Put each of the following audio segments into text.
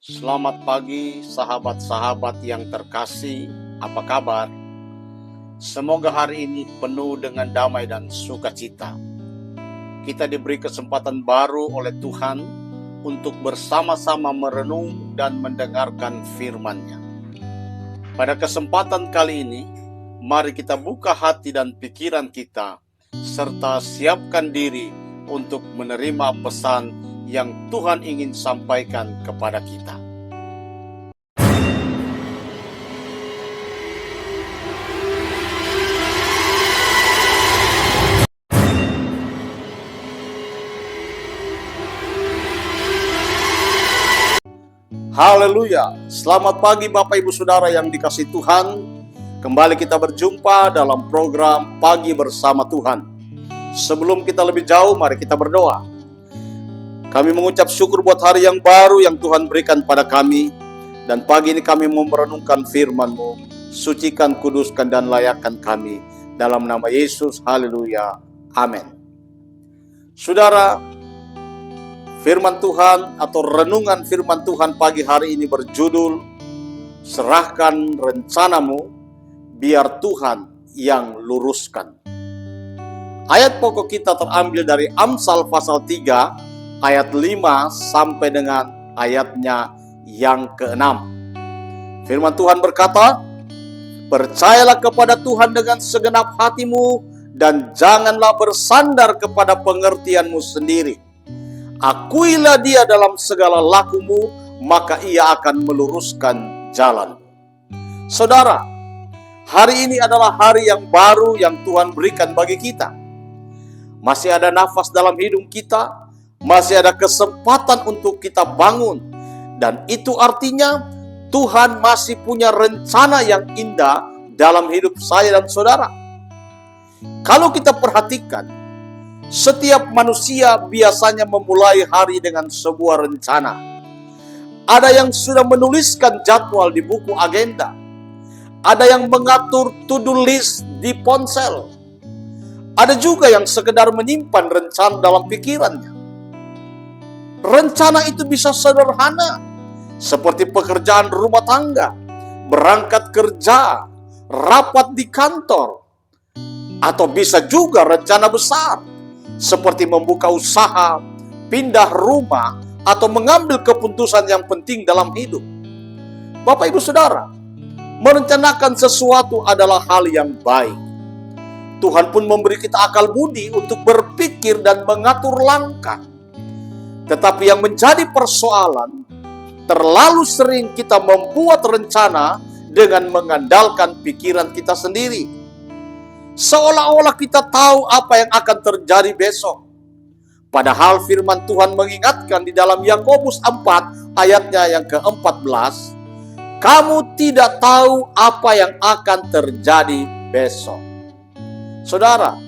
Selamat pagi sahabat-sahabat yang terkasih, apa kabar? Semoga hari ini penuh dengan damai dan sukacita. Kita diberi kesempatan baru oleh Tuhan untuk bersama-sama merenung dan mendengarkan firman-Nya. Pada kesempatan kali ini, mari kita buka hati dan pikiran kita, serta siapkan diri untuk menerima pesan yang Tuhan ingin sampaikan kepada kita. Haleluya. Selamat pagi Bapak Ibu Saudara yang dikasihi Tuhan. Kembali kita berjumpa dalam program Pagi Bersama Tuhan. Sebelum kita lebih jauh, mari kita berdoa. Kami mengucap syukur buat hari yang baru yang Tuhan berikan pada kami. Dan pagi ini kami mau merenungkan firman-Mu. Sucikan, kuduskan, dan layakkan kami. Dalam nama Yesus, haleluya, amin. Saudara, firman Tuhan atau renungan firman Tuhan pagi hari ini berjudul Serahkan rencanamu, biar Tuhan yang luruskan. Ayat pokok kita terambil dari Amsal pasal 3 ayat 5 sampai dengan ayatnya yang ke-6. Firman Tuhan berkata, "Percayalah kepada Tuhan dengan segenap hatimu dan janganlah bersandar kepada pengertianmu sendiri. Akuilah Dia dalam segala lakumu, maka Ia akan meluruskan jalan." Saudara, hari ini adalah hari yang baru yang Tuhan berikan bagi kita. Masih ada nafas dalam hidup kita, masih ada kesempatan untuk kita bangun. Dan itu artinya Tuhan masih punya rencana yang indah dalam hidup saya dan saudara. Kalau kita perhatikan, setiap manusia biasanya memulai hari dengan sebuah rencana. Ada yang sudah menuliskan jadwal di buku agenda. Ada yang mengatur to-do list di ponsel. Ada juga yang sekedar menyimpan rencana dalam pikirannya. Rencana itu bisa sederhana, seperti pekerjaan rumah tangga, berangkat kerja, rapat di kantor. Atau bisa juga rencana besar, seperti membuka usaha, pindah rumah, atau mengambil keputusan yang penting dalam hidup. Bapak Ibu Saudara, merencanakan sesuatu adalah hal yang baik. Tuhan pun memberi kita akal budi untuk berpikir dan mengatur langkah. Tetapi yang menjadi persoalan, terlalu sering kita membuat rencana dengan mengandalkan pikiran kita sendiri. Seolah-olah kita tahu apa yang akan terjadi besok. Padahal firman Tuhan mengingatkan di dalam Yakobus 4 ayatnya yang ke-14, "Kamu tidak tahu apa yang akan terjadi besok." Saudara,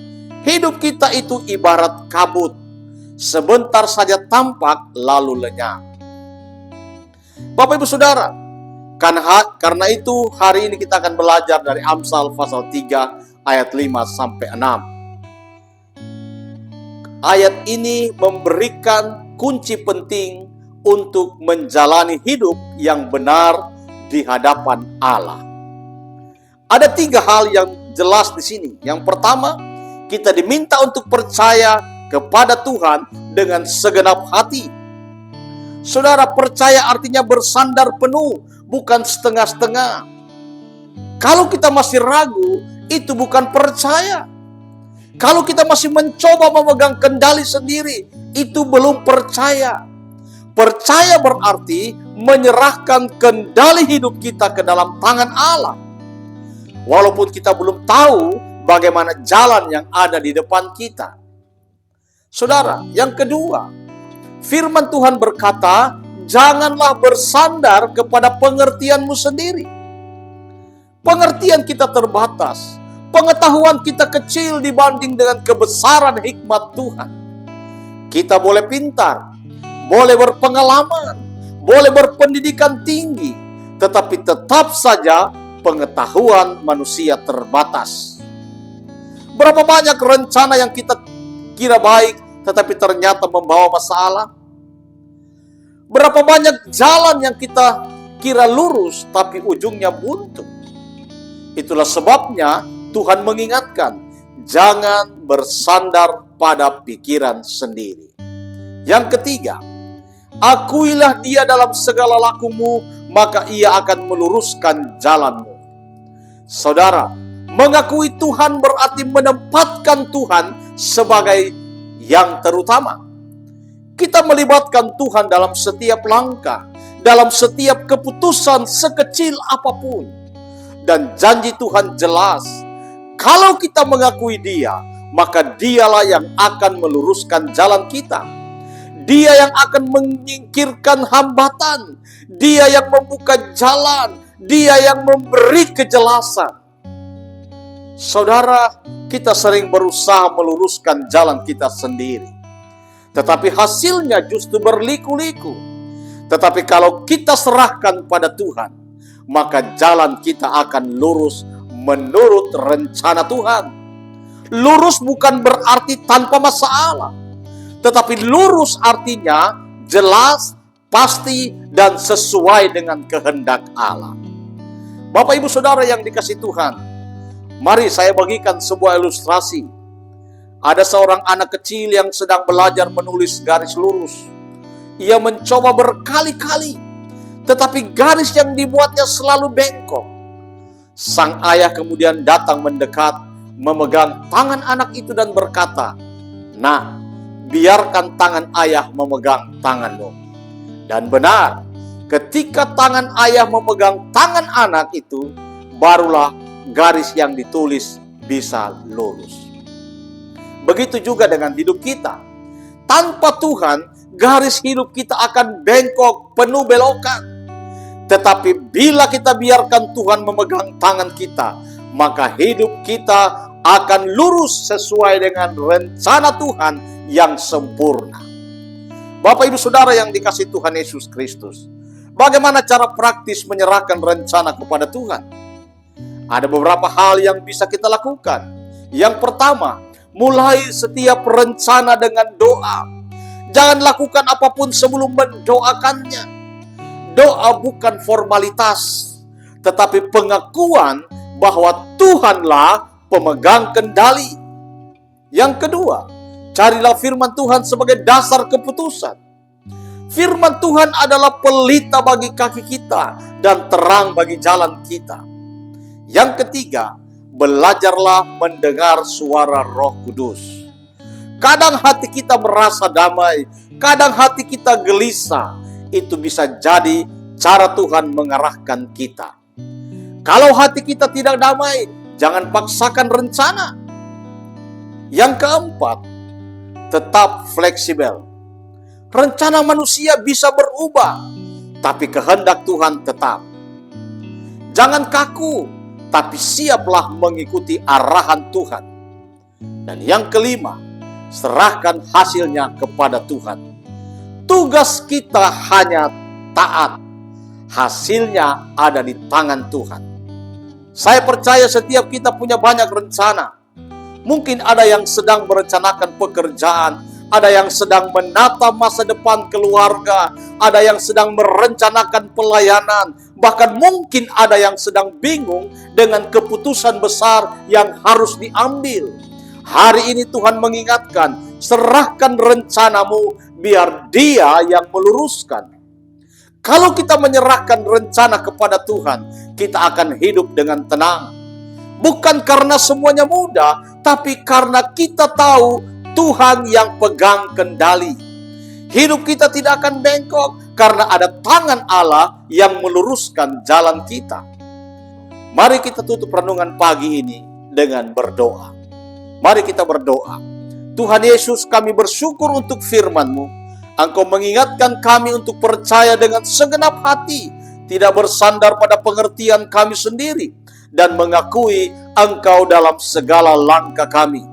hidup kita itu ibarat kabut. Sebentar saja tampak lalu lenyap. Bapak Ibu Saudara, karena itu hari ini kita akan belajar dari Amsal pasal 3 ayat 5 sampai 6. Ayat ini memberikan kunci penting untuk menjalani hidup yang benar di hadapan Allah. Ada 3 hal yang jelas di sini. Yang pertama, kita diminta untuk percaya kepada Tuhan dengan segenap hati. Saudara, percaya artinya bersandar penuh, bukan setengah-setengah. Kalau kita masih ragu, itu bukan percaya. Kalau kita masih mencoba memegang kendali sendiri, itu belum percaya. Percaya berarti menyerahkan kendali hidup kita ke dalam tangan Allah. Walaupun kita belum tahu bagaimana jalan yang ada di depan kita. Saudara, yang kedua, firman Tuhan berkata, janganlah bersandar kepada pengertianmu sendiri. Pengertian kita terbatas. Pengetahuan kita kecil dibanding dengan kebesaran hikmat Tuhan. Kita boleh pintar, boleh berpengalaman, boleh berpendidikan tinggi, tetapi tetap saja pengetahuan manusia terbatas. Berapa banyak rencana yang kita kira baik, tetapi ternyata membawa masalah. Berapa banyak jalan yang kita kira lurus, tapi ujungnya buntu. Itulah sebabnya Tuhan mengingatkan, jangan bersandar pada pikiran sendiri. Yang ketiga, akuilah Dia dalam segala lakumu, maka Ia akan meluruskan jalanmu. Saudara, mengakui Tuhan berarti menempatkan Tuhan sebagai yang terutama. Kita melibatkan Tuhan dalam setiap langkah, dalam setiap keputusan sekecil apapun. Dan janji Tuhan jelas, kalau kita mengakui Dia, maka Dialah yang akan meluruskan jalan kita. Dia yang akan menyingkirkan hambatan, Dia yang membuka jalan, Dia yang memberi kejelasan. Saudara, kita sering berusaha meluruskan jalan kita sendiri, tetapi hasilnya justru berliku-liku. Tetapi kalau kita serahkan pada Tuhan, maka jalan kita akan lurus menurut rencana Tuhan. Lurus bukan berarti tanpa masalah, tetapi lurus artinya jelas, pasti, dan sesuai dengan kehendak Allah. Bapak, Ibu, Saudara yang dikasihi Tuhan, mari saya bagikan sebuah ilustrasi. Ada seorang anak kecil yang sedang belajar menulis garis lurus. Ia mencoba berkali-kali, tetapi garis yang dibuatnya selalu bengkok. Sang ayah kemudian datang mendekat, memegang tangan anak itu dan berkata, "Nak, biarkan tangan ayah memegang tanganmu." Dan benar, ketika tangan ayah memegang tangan anak itu, barulah garis yang ditulis bisa lurus. Begitu juga dengan hidup kita. Tanpa Tuhan, garis hidup kita akan bengkok, penuh belokan. Tetapi bila kita biarkan Tuhan memegang tangan kita, maka hidup kita akan lurus sesuai dengan rencana Tuhan yang sempurna. Bapak, Ibu, Saudara yang dikasihi Tuhan Yesus Kristus, bagaimana cara praktis menyerahkan rencana kepada Tuhan? Ada beberapa hal yang bisa kita lakukan. Yang pertama, mulai setiap rencana dengan doa. Jangan lakukan apapun sebelum mendoakannya. Doa bukan formalitas, tetapi pengakuan bahwa Tuhanlah pemegang kendali. Yang kedua, carilah firman Tuhan sebagai dasar keputusan. Firman Tuhan adalah pelita bagi kaki kita dan terang bagi jalan kita. Yang ketiga, belajarlah mendengar suara Roh Kudus. Kadang hati kita merasa damai, kadang hati kita gelisah. Itu bisa jadi cara Tuhan mengarahkan kita. Kalau hati kita tidak damai, jangan paksakan rencana. Yang keempat, tetap fleksibel. Rencana manusia bisa berubah, tapi kehendak Tuhan tetap. Jangan kaku, tapi siaplah mengikuti arahan Tuhan. Dan yang kelima, serahkan hasilnya kepada Tuhan. Tugas kita hanya taat. Hasilnya ada di tangan Tuhan. Saya percaya setiap kita punya banyak rencana. Mungkin ada yang sedang merencanakan pekerjaan, ada yang sedang menata masa depan keluarga, ada yang sedang merencanakan pelayanan, bahkan mungkin ada yang sedang bingung dengan keputusan besar yang harus diambil. Hari ini Tuhan mengingatkan, serahkan rencanamu biar Dia yang meluruskan. Kalau kita menyerahkan rencana kepada Tuhan, kita akan hidup dengan tenang. Bukan karena semuanya mudah, tapi karena kita tahu Tuhan yang pegang kendali. Hidup kita tidak akan bengkok karena ada tangan Allah yang meluruskan jalan kita. Mari kita tutup renungan pagi ini dengan berdoa. Mari kita berdoa. Tuhan Yesus, kami bersyukur untuk firman-Mu. Engkau mengingatkan kami untuk percaya dengan segenap hati, tidak bersandar pada pengertian kami sendiri, dan mengakui Engkau dalam segala langkah kami.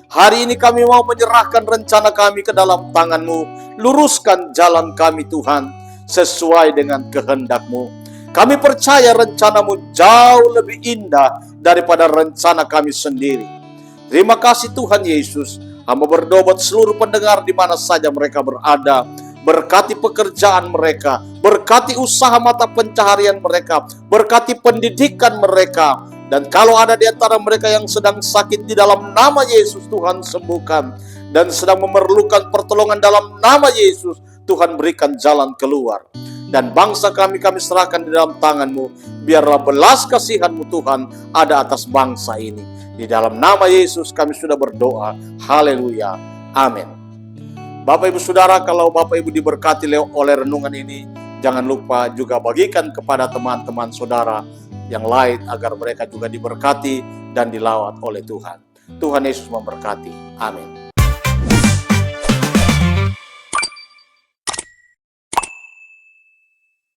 Hari ini kami mau menyerahkan rencana kami ke dalam tangan-Mu. Luruskan jalan kami Tuhan, sesuai dengan kehendak-Mu. Kami percaya rencana-Mu jauh lebih indah daripada rencana kami sendiri. Terima kasih Tuhan Yesus. Hamba berdoa buat seluruh pendengar di mana saja mereka berada. berkati pekerjaan mereka, berkati usaha mata pencaharian mereka, berkati pendidikan mereka. Dan kalau ada di antara mereka yang sedang sakit, di dalam nama Yesus Tuhan sembuhkan. Dan sedang memerlukan pertolongan dalam nama Yesus, Tuhan berikan jalan keluar. Dan bangsa kami serahkan di dalam tangan-Mu. Biarlah belas kasihan-Mu Tuhan ada atas bangsa ini. Di dalam nama Yesus kami sudah berdoa. Haleluya. Amin. Bapak Ibu Saudara, kalau Bapak Ibu diberkati oleh renungan ini, jangan lupa juga bagikan kepada teman-teman saudara yang lain agar mereka juga diberkati dan dilawat oleh Tuhan. Tuhan Yesus memberkati. Amin.